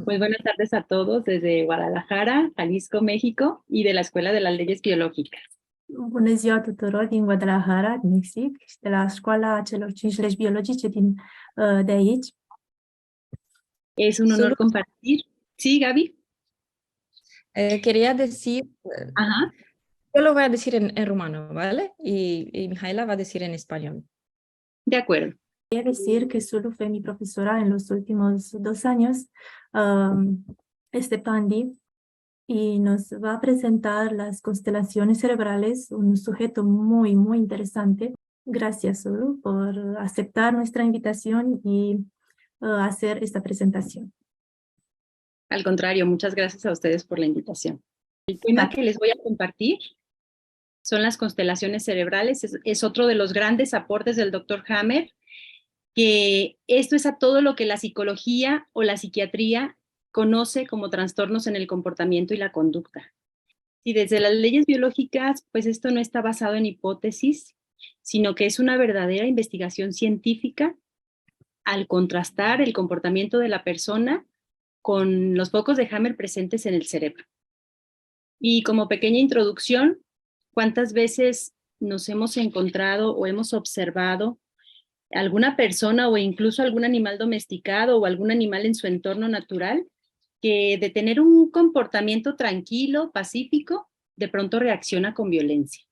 Pues buenas tardes a todos desde Guadalajara, Jalisco, México y de la Escuela de las Leyes Biológicas. Bună ziua tuturor din Guadalajara, din Mexic, și de la Școala celor 5 legi biologice de aici. Es un honor compartir. Sí, Gaby. Quería decir, Ajá. yo lo voy a decir en rumano, ¿vale? Y Mijaela va a decir en español. De acuerdo. Quería decir que Sulu fue mi profesora en los últimos 2 años, este Pandi, y nos va a presentar las constelaciones cerebrales, un sujeto muy, muy interesante. Gracias, Sulu, por aceptar nuestra invitación y hacer esta presentación. Al contrario, muchas gracias a ustedes por la invitación. El tema que les voy a compartir son las constelaciones cerebrales. Es otro de los grandes aportes del Dr. Hammer, que esto es a todo lo que la psicología o la psiquiatría conoce como trastornos en el comportamiento y la conducta. Y desde las leyes biológicas, pues esto no está basado en hipótesis, sino que es una verdadera investigación científica al contrastar el comportamiento de la persona con los focos de Hammer presentes en el cerebro. Y como pequeña introducción, ¿cuántas veces nos hemos encontrado o hemos observado alguna persona o incluso algún animal domesticado o algún animal en su entorno natural que de tener un comportamiento tranquilo, pacífico, de pronto reacciona con violencia?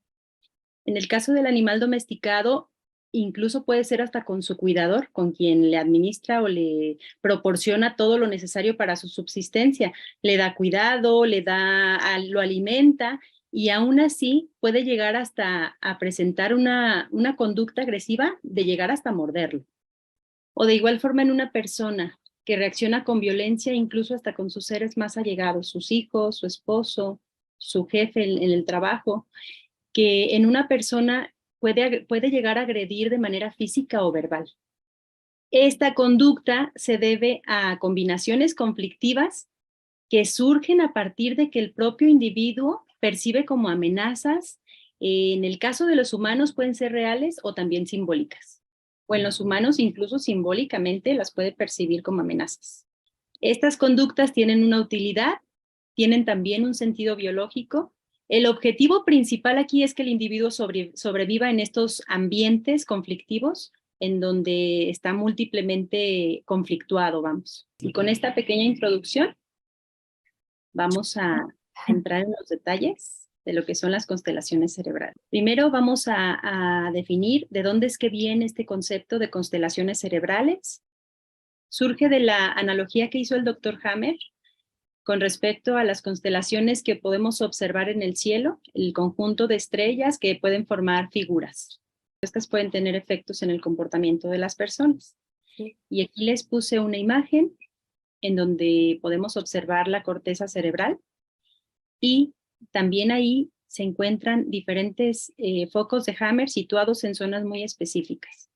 En el caso del animal domesticado, incluso puede ser hasta con su cuidador, con quien le administra o le proporciona todo lo necesario para su subsistencia. Le da cuidado, lo alimenta, y aún así puede llegar hasta a presentar una conducta agresiva de llegar hasta morderlo. O de igual forma en una persona que reacciona con violencia, incluso hasta con sus seres más allegados, sus hijos, su esposo, su jefe en el trabajo, que en una persona puede llegar a agredir de manera física o verbal. Esta conducta se debe a combinaciones conflictivas que surgen a partir de que el propio individuo percibe como amenazas. En el caso de los humanos pueden ser reales o también simbólicas. O en los humanos incluso simbólicamente las puede percibir como amenazas. Estas conductas tienen una utilidad, tienen también un sentido biológico. El objetivo principal aquí es que el individuo sobreviva en estos ambientes conflictivos en donde está múltiplemente conflictuado, vamos. Y con esta pequeña introducción vamos a entrar en los detalles de lo que son las constelaciones cerebrales. Primero vamos a definir de dónde es que viene este concepto de constelaciones cerebrales. Surge de la analogía que hizo el Dr. Hammer con respecto a las constelaciones que podemos observar en el cielo, el conjunto de estrellas que pueden formar figuras. Estas pueden tener efectos en el comportamiento de las personas. Sí. Y aquí les puse una imagen en donde podemos observar la corteza cerebral y también ahí se encuentran diferentes focos de Hammer situados en zonas muy específicas.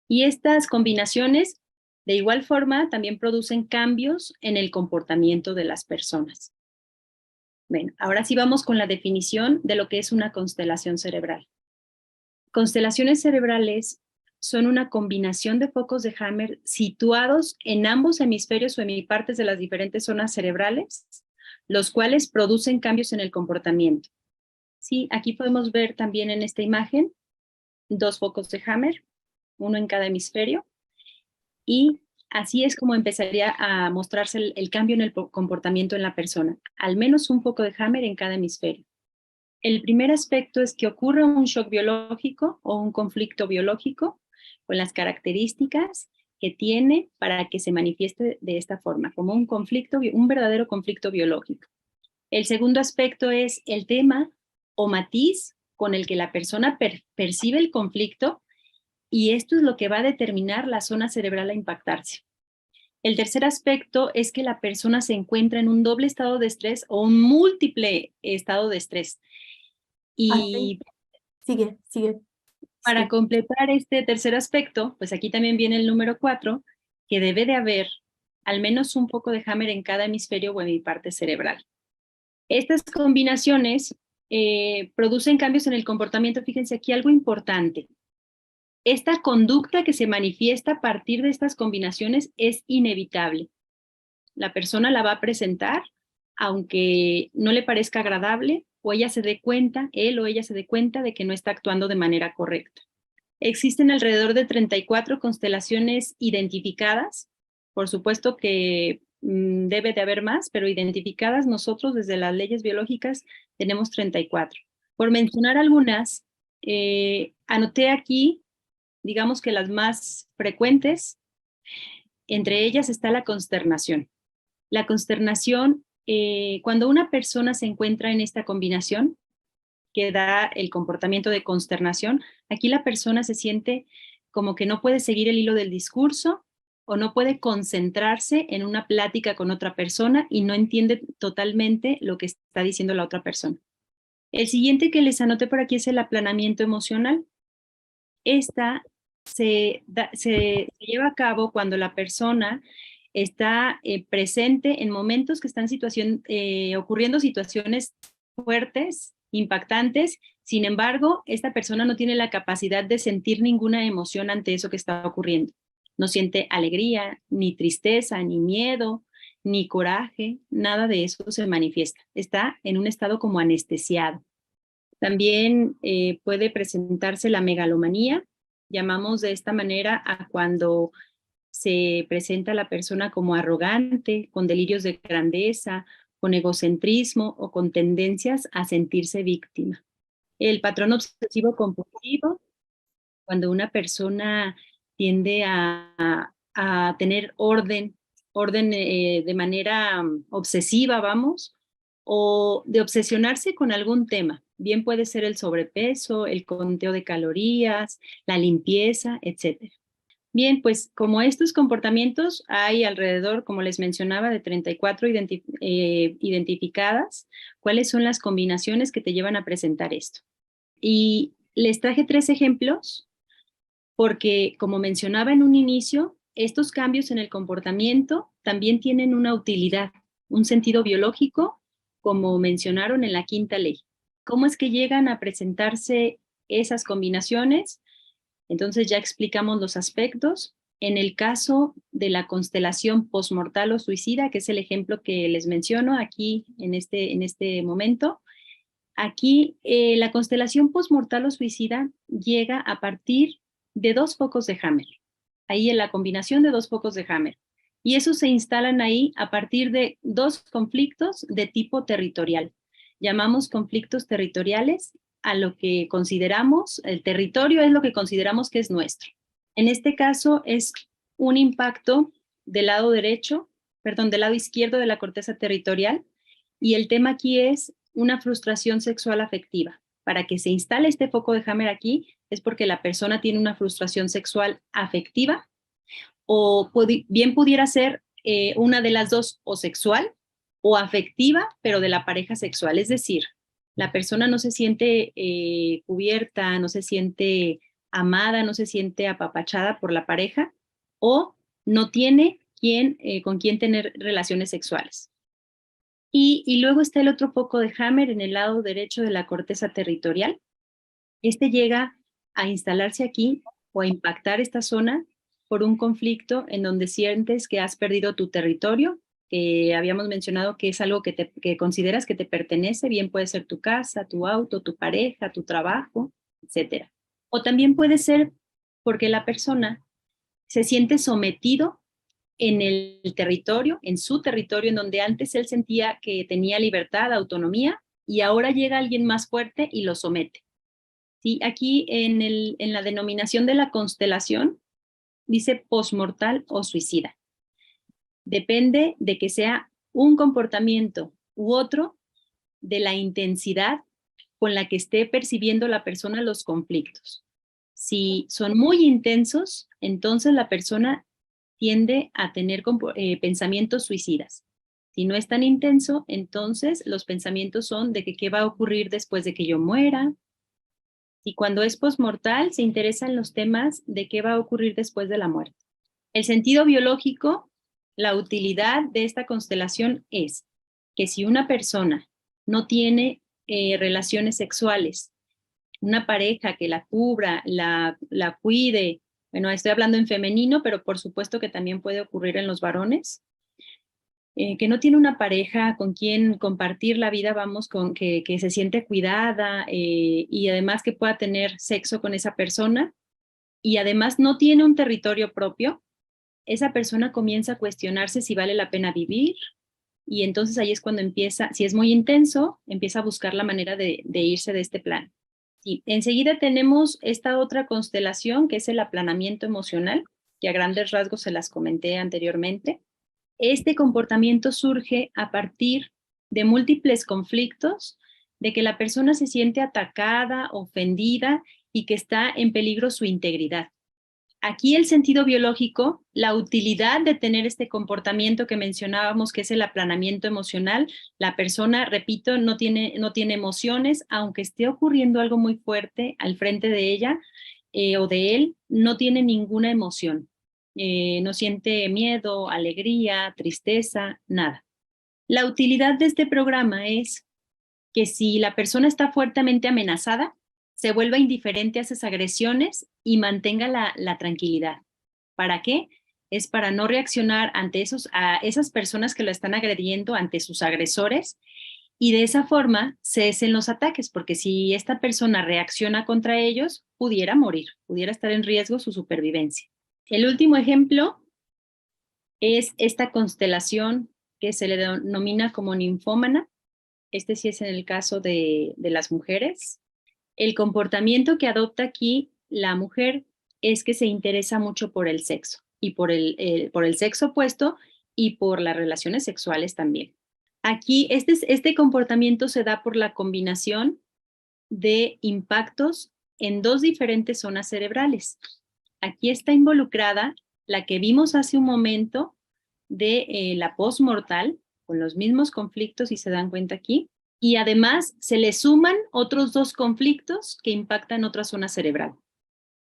Y estas combinaciones de igual forma también producen cambios en el comportamiento de las personas. Bueno, ahora sí vamos con la definición de lo que es una constelación cerebral. Constelaciones cerebrales son una combinación de focos de Hammer situados en ambos hemisferios o hemipartes de las diferentes zonas cerebrales, los cuales producen cambios en el comportamiento. Sí, aquí podemos ver también en esta imagen 2 focos de Hammer, uno en cada hemisferio, y así es como empezaría a mostrarse el cambio en el comportamiento en la persona, al menos un foco de Hammer en cada hemisferio. El primer aspecto es que ocurre un shock biológico o un conflicto biológico con las características que tiene para que se manifieste de esta forma, como un verdadero conflicto biológico. El segundo aspecto es el tema o matiz con el que la persona percibe el conflicto, y esto es lo que va a determinar la zona cerebral a impactarse. El tercer aspecto es que la persona se encuentra en un doble estado de estrés o un múltiple estado de estrés. Y sigue. Para completar este tercer aspecto, pues aquí también viene el número 4, que debe de haber al menos un foco de Hammer en cada hemisferio o hemiparte cerebral. Estas combinaciones producen cambios en el comportamiento. Fíjense aquí algo importante. Esta conducta que se manifiesta a partir de estas combinaciones es inevitable. la persona la va a presentar, aunque no le parezca agradable, o ella se dé cuenta, él o ella se dé cuenta de que no está actuando de manera correcta. Existen alrededor de 34 constelaciones identificadas. Por supuesto que debe de haber más, pero identificadas nosotros desde las leyes biológicas tenemos 34. Por mencionar algunas, anoté aquí, digamos que las más frecuentes, entre ellas está la consternación. La consternación, cuando una persona se encuentra en esta combinación, que da el comportamiento de consternación, aquí la persona se siente como que no puede seguir el hilo del discurso o no puede concentrarse en una plática con otra persona y no entiende totalmente lo que está diciendo la otra persona. El siguiente que les anoté por aquí es el aplanamiento emocional. Esta se lleva a cabo cuando la persona está presente en momentos que están ocurriendo situaciones fuertes, impactantes. Sin embargo, esta persona no tiene la capacidad de sentir ninguna emoción ante eso que está ocurriendo. No siente alegría, ni tristeza, ni miedo, ni coraje, nada de eso se manifiesta. Está en un estado como anestesiado. También puede presentarse la megalomanía. Llamamos de esta manera a cuando se presenta la persona como arrogante, con delirios de grandeza, con egocentrismo o con tendencias a sentirse víctima. El patrón obsesivo compulsivo, cuando una persona tiende a tener orden de manera obsesiva, vamos, o de obsesionarse con algún tema. Bien puede ser el sobrepeso, el conteo de calorías, la limpieza, etc. Bien, pues como estos comportamientos hay alrededor, como les mencionaba, de 34 identificadas. ¿Cuáles son las combinaciones que te llevan a presentar esto? Y les traje 3 ejemplos porque, como mencionaba en un inicio, estos cambios en el comportamiento también tienen una utilidad, un sentido biológico, como mencionaron en la 5ª ley. ¿Cómo es que llegan a presentarse esas combinaciones? Entonces ya explicamos los aspectos. En el caso de la constelación postmortal o suicida, que es el ejemplo que les menciono aquí en este momento, aquí la constelación postmortal o suicida llega a partir de 2 focos de Hammer. Ahí en la combinación de 2 focos de Hammer. Y esos se instalan ahí a partir de 2 conflictos de tipo territorial. Llamamos conflictos territoriales a lo que consideramos, el territorio es lo que consideramos que es nuestro. En este caso es un impacto del lado del lado izquierdo de la corteza territorial, y el tema aquí es una frustración sexual afectiva. Para que se instale este foco de Hammer aquí es porque la persona tiene una frustración sexual afectiva, o bien pudiera ser una de las dos, o sexual o afectiva, pero de la pareja sexual. Es decir, la persona no se siente cubierta, no se siente amada, no se siente apapachada por la pareja, o no tiene con quién tener relaciones sexuales. Y luego está el otro foco de Hammer en el lado derecho de la corteza territorial. Este llega a instalarse aquí o a impactar esta zona por un conflicto en donde sientes que has perdido tu territorio, que habíamos mencionado que es algo que consideras que te pertenece, bien puede ser tu casa, tu auto, tu pareja, tu trabajo, etc. O también puede ser porque la persona se siente sometido en el territorio, en su territorio, en donde antes él sentía que tenía libertad, autonomía, y ahora llega alguien más fuerte y lo somete. ¿Sí? Aquí en la denominación de la constelación dice postmortal o suicida. Depende de que sea un comportamiento u otro, de la intensidad con la que esté percibiendo la persona los conflictos. Si son muy intensos, entonces la persona tiende a tener pensamientos suicidas. Si no es tan intenso, entonces los pensamientos son de que qué va a ocurrir después de que yo muera. Y cuando es postmortal, se interesa en los temas de qué va a ocurrir después de la muerte. El sentido biológico, la utilidad de esta constelación es que si una persona no tiene relaciones sexuales, una pareja que la cubra, la cuide, bueno, estoy hablando en femenino, pero por supuesto que también puede ocurrir en los varones, que no tiene una pareja con quien compartir la vida, vamos, que se siente cuidada y además que pueda tener sexo con esa persona y además no tiene un territorio propio, esa persona comienza a cuestionarse si vale la pena vivir y entonces ahí es cuando empieza, si es muy intenso, empieza a buscar la manera de irse de este plan. Sí, enseguida tenemos esta otra constelación que es el aplanamiento emocional, que a grandes rasgos se las comenté anteriormente. Este comportamiento surge a partir de múltiples conflictos, de que la persona se siente atacada, ofendida y que está en peligro su integridad. Aquí el sentido biológico, la utilidad de tener este comportamiento que mencionábamos, que es el aplanamiento emocional, la persona, repito, no tiene emociones, aunque esté ocurriendo algo muy fuerte al frente de ella o de él, no tiene ninguna emoción. No siente miedo, alegría, tristeza, nada. La utilidad de este programa es que si la persona está fuertemente amenazada, se vuelva indiferente a esas agresiones y mantenga la tranquilidad. ¿Para qué? Es para no reaccionar ante a esas personas que lo están agrediendo, ante sus agresores, y de esa forma cesen los ataques, porque si esta persona reacciona contra ellos, pudiera morir, pudiera estar en riesgo su supervivencia. El último ejemplo es esta constelación que se le denomina como ninfómana. Este sí es en el caso de las mujeres. El comportamiento que adopta aquí la mujer es que se interesa mucho por el sexo y por el sexo opuesto y por las relaciones sexuales también. Aquí este comportamiento se da por la combinación de impactos en dos diferentes zonas cerebrales. Aquí está involucrada la que vimos hace un momento de la postmortal, con los mismos conflictos, si se dan cuenta aquí, y además se le suman otros dos conflictos que impactan otra zona cerebral.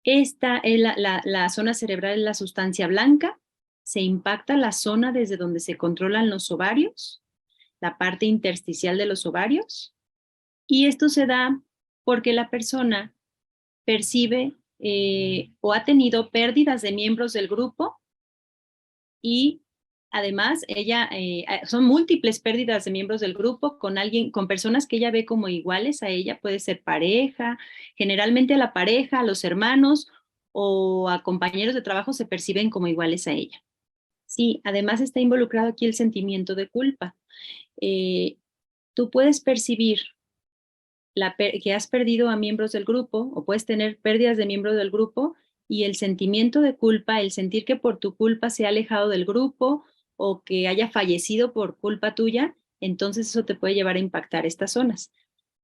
Esta es la zona cerebral, es la sustancia blanca, se impacta la zona desde donde se controlan los ovarios, la parte intersticial de los ovarios, y esto se da porque la persona percibe o ha tenido pérdidas de miembros del grupo y además ella son múltiples pérdidas de miembros del grupo con personas que ella ve como iguales a ella, puede ser pareja, generalmente a la pareja, a los hermanos o a compañeros de trabajo se perciben como iguales a ella. Sí, además está involucrado aquí el sentimiento de culpa. Tú puedes percibir que has perdido a miembros del grupo o puedes tener pérdidas de miembros del grupo y el sentimiento de culpa, el sentir que por tu culpa se ha alejado del grupo o que haya fallecido por culpa tuya, entonces eso te puede llevar a impactar estas zonas.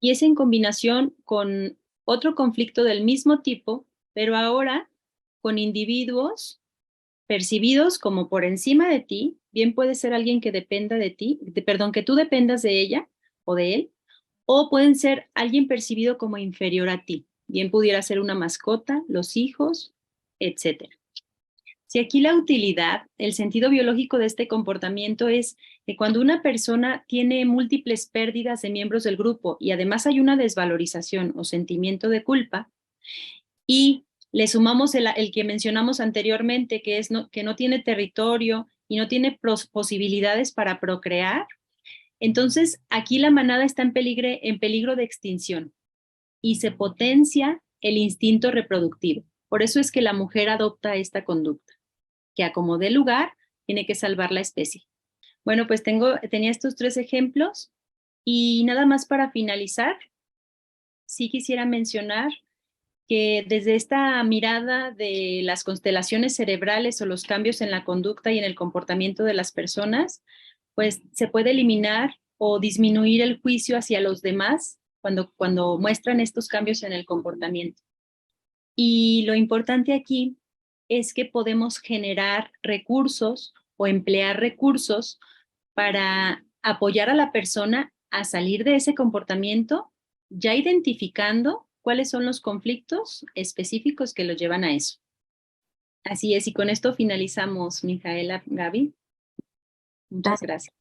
Y es en combinación con otro conflicto del mismo tipo, pero ahora con individuos percibidos como por encima de ti, bien puede ser alguien que dependa de ti, que tú dependas de ella o de él, o pueden ser alguien percibido como inferior a ti. Bien pudiera ser una mascota, los hijos, etc. Si aquí la utilidad, el sentido biológico de este comportamiento es que cuando una persona tiene múltiples pérdidas de miembros del grupo y además hay una desvalorización o sentimiento de culpa y le sumamos el que mencionamos anteriormente, que es que no tiene territorio y no tiene posibilidades para procrear, entonces aquí la manada está en peligro de extinción y se potencia el instinto reproductivo. Por eso es que la mujer adopta esta conducta, que a como dé lugar, tiene que salvar la especie. Bueno, pues tenía estos 3 ejemplos y nada más para finalizar, sí quisiera mencionar que desde esta mirada de las constelaciones cerebrales o los cambios en la conducta y en el comportamiento de las personas, pues se puede eliminar o disminuir el juicio hacia los demás cuando muestran estos cambios en el comportamiento. Y lo importante aquí es que podemos generar recursos o emplear recursos para apoyar a la persona a salir de ese comportamiento, ya identificando cuáles son los conflictos específicos que lo llevan a eso. Así es, y con esto finalizamos, Mijaela, Gaby. Muchas gracias.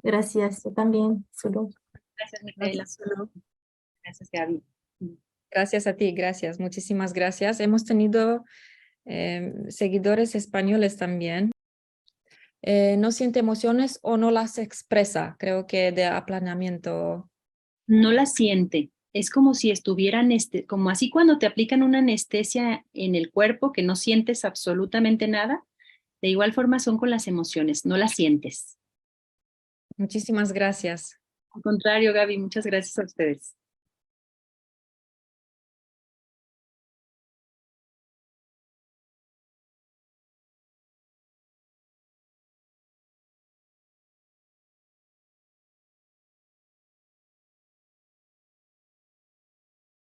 Gracias, yo también, Sulu. Gracias, Mijaela. Gracias, Gaby. Gracias a ti, gracias, muchísimas gracias. Hemos tenido seguidores españoles también. no siente emociones o no las expresa, creo que de aplanamiento. No la siente. Es como si estuvieran, como así cuando te aplican una anestesia en el cuerpo que no sientes absolutamente nada. De igual forma son con las emociones, no las sientes. Muchísimas gracias. Al contrario, Gaby, muchas gracias a ustedes.